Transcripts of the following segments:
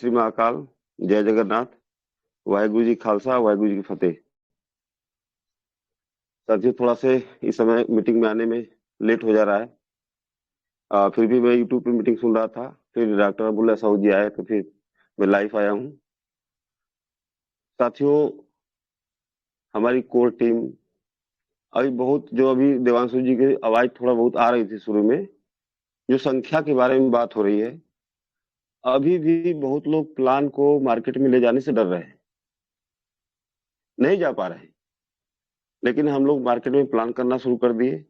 श्री महाकाल, जय जगन्नाथ, वाहिगुरु जी खालसा, वाहिगुरु जी की फतेह। साथियों, थोड़ा से इस समय मीटिंग में आने में लेट हो जा रहा है। फिर भी मैं यूट्यूब पे मीटिंग सुन रहा था, फिर डॉक्टर अबुल्ला साहू जी आए तो फिर मैं लाइव आया हूँ। साथियों, हमारी कोर टीम अभी देवांशु जी की आवाज थोड़ा बहुत आ रही थी शुरू में, जो संख्या के बारे में बात हो रही है। अभी भी बहुत लोग प्लान को मार्केट में ले जाने से डर रहे हैं, नहीं जा पा रहे हैं। लेकिन हम लोग मार्केट में प्लान करना शुरू कर दिए।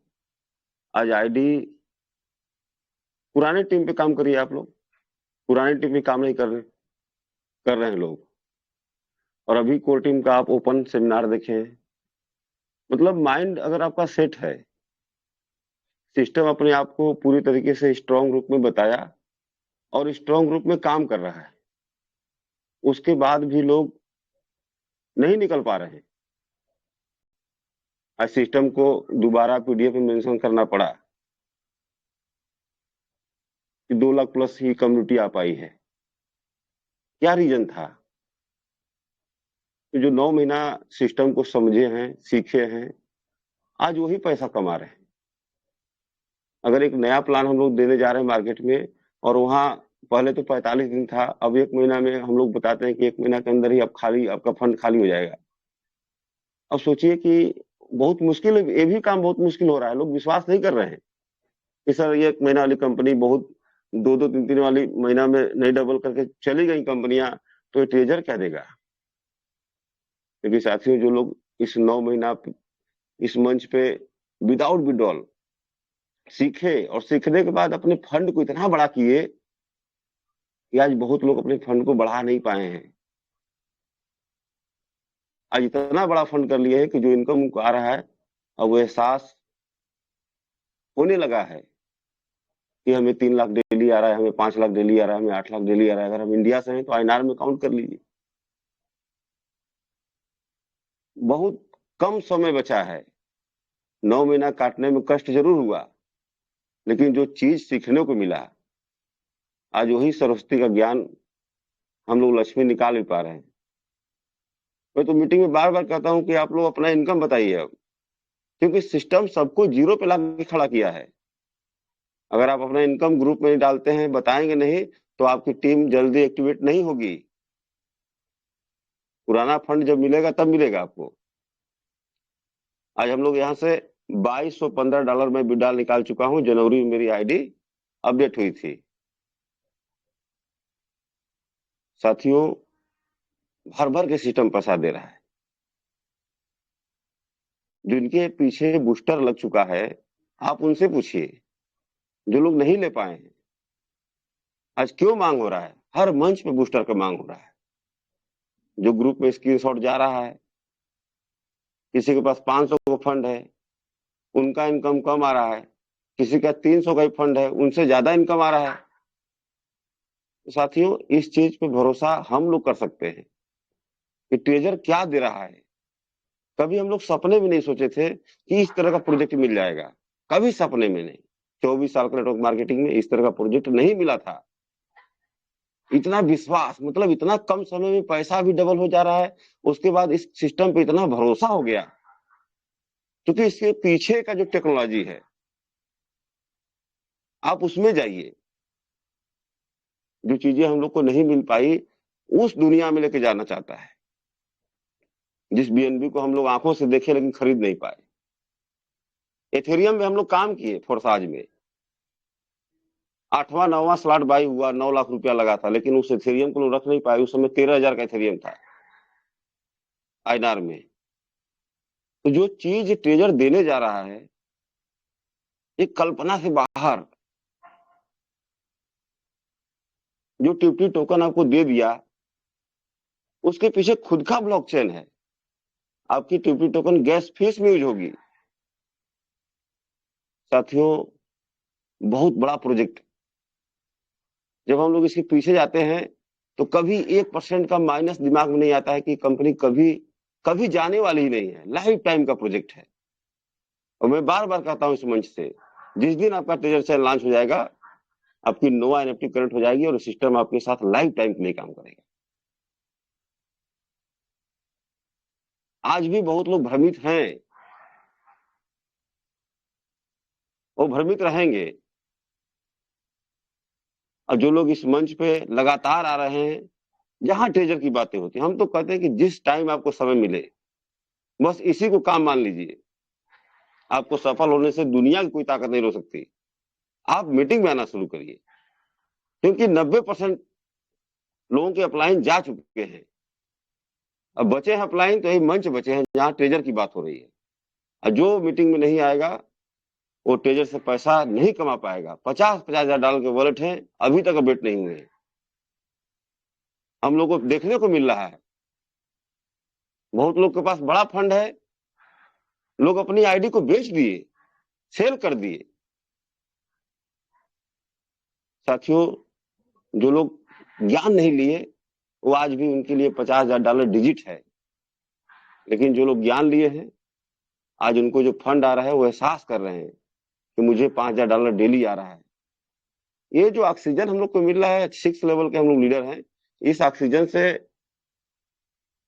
आज आईडी पुराने टीम पे काम करिए आप लोग, पुरानी टीम पे काम नहीं कर रहे हैं लोग। और अभी कोर टीम का आप ओपन सेमिनार देखें, मतलब माइंड अगर आपका सेट है, सिस्टम अपने आप को पूरी तरीके से स्ट्रांग रूप में बताया और स्ट्रांग रूप में काम कर रहा है, उसके बाद भी लोग नहीं निकल पा रहे हैं। आज सिस्टम को दोबारा पीडीएफ में मेंशन करना पड़ा कि 2 लाख प्लस ही कम्युनिटी आ पाई है। क्या रीजन था? तो जो 9 महीना सिस्टम को समझे हैं, सीखे हैं, आज वही पैसा कमा रहे हैं। अगर एक नया प्लान हम लोग देने जा रहे हैं मार्केट में, और वहां पहले तो 45 दिन था, अब 1 महीना में हम लोग बताते हैं कि 1 महीना के अंदर ही अब खाली, आपका फंड खाली हो जाएगा। अब सोचिए कि बहुत मुश्किल है, ये भी काम बहुत मुश्किल हो रहा है। लोग विश्वास नहीं कर रहे हैं कि सर ये 1 महीना वाली कंपनी बहुत 2-2 3-3 वाली महीना में नहीं डबल करके चली गई कंपनियां, तो ये ट्रेजर क्या देगा? क्योंकि साथियों, जो लोग इस 9 महीना इस मंच पे विदाउट विड्रॉल सीखे और सीखने के बाद अपने फंड को इतना बड़ा किए कि आज बहुत लोग अपने फंड को बढ़ा नहीं पाए हैं। आज इतना बड़ा फंड कर लिए हैं कि जो इनकम उनको आ रहा है, अब वो एहसास होने लगा है कि हमें 3 लाख डेली आ रहा है, हमें 5 लाख डेली आ रहा है, हमें 8 लाख डेली आ रहा है। अगर हम इंडिया से हैं तो आईएनआर में काउंट कर लीजिए। बहुत कम समय बचा है। 9 महीना काटने में कष्ट जरूर हुआ, लेकिन जो चीज सीखने को मिला, आज वही सरस्वती का ज्ञान हम लोग लक्ष्मी निकाल भी पा रहे हैं। मैं तो मीटिंग में बार बार कहता हूं कि आप लोग अपना इनकम बताइए अब, क्योंकि सिस्टम सबको जीरो पे लाके खड़ा किया है। अगर आप अपना इनकम ग्रुप में नहीं डालते हैं, बताएंगे नहीं, तो आपकी टीम जल्दी एक्टिवेट नहीं होगी। पुराना फंड जब मिलेगा तब मिलेगा आपको। आज हम लोग यहाँ से $2215 में विड्रॉल निकाल चुका हूं। जनवरी में मेरी आईडी अपडेट हुई थी। साथियों, भर भर के सिस्टम पैसा दे रहा है। जिनके पीछे बूस्टर लग चुका है, आप उनसे पूछिए। जो लोग नहीं ले पाए हैं, आज क्यों मांग हो रहा है? हर मंच पे बूस्टर का मांग हो रहा है। जो ग्रुप में स्क्रीनशॉट जा रहा है, किसी के पास 500 का फंड है, उनका इनकम कम आ रहा है। किसी का 300 का ही फंड है, उनसे ज्यादा इनकम आ रहा है। तो साथियों, इस चीज पे भरोसा हम लोग कर सकते हैं कि ट्रेजर क्या दे रहा है। कभी हम लोग सपने में नहीं सोचे थे कि इस तरह का प्रोजेक्ट मिल जाएगा, कभी सपने में नहीं। 24 साल का नेटवर्क मार्केटिंग में इस तरह का प्रोजेक्ट नहीं मिला था। इतना विश्वास, मतलब इतना कम समय में पैसा भी डबल हो जा रहा है। उसके बाद इस सिस्टम पे इतना भरोसा हो गया, क्योंकि इसके पीछे का जो टेक्नोलॉजी है, आप उसमें जाइए। जो चीजें हम लोग को नहीं मिल पाई, उस दुनिया में लेके जाना चाहता है, जिस बीएनबी को हम लोग आंखों से देखे लेकिन खरीद नहीं पाए। एथेरियम में हम लोग काम किए, फोर्साज में 8वां 9वां स्लॉट बाई हुआ, 9 लाख रुपया लगा था, लेकिन उस एथेरियम को लोग रख नहीं पाए। उस समय 13,000 का एथेरियम था आईएनआर में। तो जो चीज ट्रेजर देने जा रहा है, एक कल्पना से बाहर। जो टिप्टी टोकन आपको दे दिया, उसके पीछे खुद का ब्लॉकचेन है। आपकी टिप्टी टोकन गैस फीस में यूज होगी। साथियों, बहुत बड़ा प्रोजेक्ट। जब हम लोग इसके पीछे जाते हैं, तो कभी 1% का माइनस दिमाग में नहीं आता है कि कंपनी कभी कभी जाने वाली ही नहीं है। लाइफ टाइम का प्रोजेक्ट है। और मैं बार बार कहता हूं इस मंच से, जिस दिन आपका ट्रेजर चैनल लॉन्च हो जाएगा, आपकी नोवा एनएफटी कनेक्ट हो जाएगी और सिस्टम आपके साथ लाइफ टाइम के लिए काम करेगा। आज भी बहुत लोग भ्रमित हैं, वो भ्रमित रहेंगे। और जो लोग इस मंच पे लगातार आ रहे हैं, जहां ट्रेजर की बातें होती हैं, हम तो कहते हैं कि जिस टाइम आपको समय मिले बस इसी को काम मान लीजिए। आपको सफल होने से दुनिया की कोई ताकत नहीं रोक सकती। आप मीटिंग में आना शुरू करिए, क्योंकि 90% लोगों के अपलाइन जा चुके हैं। अब बचे हैं अपलाइन, तो यही मंच बचे हैं जहां ट्रेजर की बात हो रही है। और जो मीटिंग में नहीं आएगा वो ट्रेजर से पैसा नहीं कमा पाएगा। 50-50 हजार डॉलर के वॉलेट हैं, अभी तक अपडेट नहीं हुए हैं। हम लोग को देखने को मिल रहा है, बहुत लोग के पास बड़ा फंड है, लोग अपनी आईडी को बेच दिए, सेल कर दिए। साथियों, जो लोग ज्ञान नहीं लिए वो आज भी उनके लिए 50,000 डॉलर डिजिट है। लेकिन जो लोग ज्ञान लिए हैं, आज उनको जो फंड आ रहा है वो एहसास कर रहे हैं कि मुझे 5,000 डॉलर डेली आ रहा है। ये जो ऑक्सीजन हम लोग को मिल रहा है, 6 लेवल के हम लोग लीडर हैं, इस ऑक्सीजन से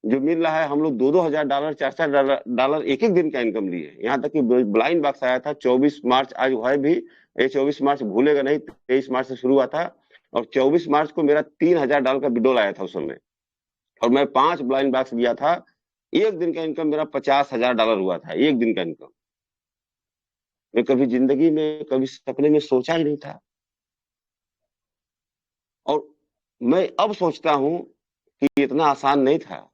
जो मिल रहा है, हम लोग 2-2 हजार डॉलर, 4-4 डॉलर एक एक दिन का इनकम लिए। यहाँ तक कि ब्लाइंड बॉक्स आया था 24 मार्च, आज है भी, ये 24 मार्च भूलेगा नहीं, 23 मार्च से शुरू हुआ था और 24 मार्च को मेरा 3,000 डॉलर का विड्रॉल आया था उस समय, और मैं 5 ब्लाइंड बॉक्स गया था। एक दिन का इनकम मेरा 50,000 डॉलर हुआ था, एक दिन का इनकम। मैं कभी जिंदगी में, कभी सपने में सोचा ही नहीं था। और मैं अब सोचता हूँ कि इतना आसान नहीं था।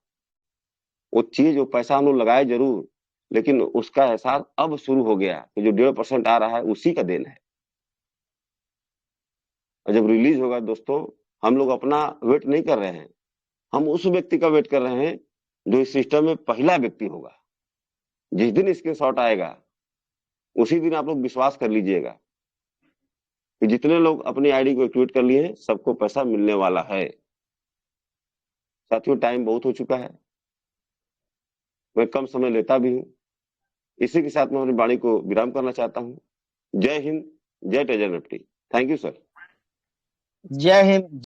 वो चीज, वो पैसा हम लोग लगाए जरूर, लेकिन उसका एहसास अब शुरू हो गया कि जो 1.5% आ रहा है उसी का देन है। और जब रिलीज होगा दोस्तों, हम लोग अपना वेट नहीं कर रहे हैं, हम उस व्यक्ति का वेट कर रहे हैं जो इस सिस्टम में पहला व्यक्ति होगा। जिस दिन इसके शॉट आएगा उसी दिन आप लोग विश्वास कर लीजिएगा कि जितने लोग अपनी आईडी को एक्टिवेट कर लिए हैं सबको पैसा मिलने वाला है। साथियों, टाइम बहुत हो चुका है, मैं कम समय लेता भी हूँ। इसी के साथ मैं अपनी वाणी को विराम करना चाहता हूँ। जय हिंद, जय treasure Nifty. Thank you sir. जय हिंद।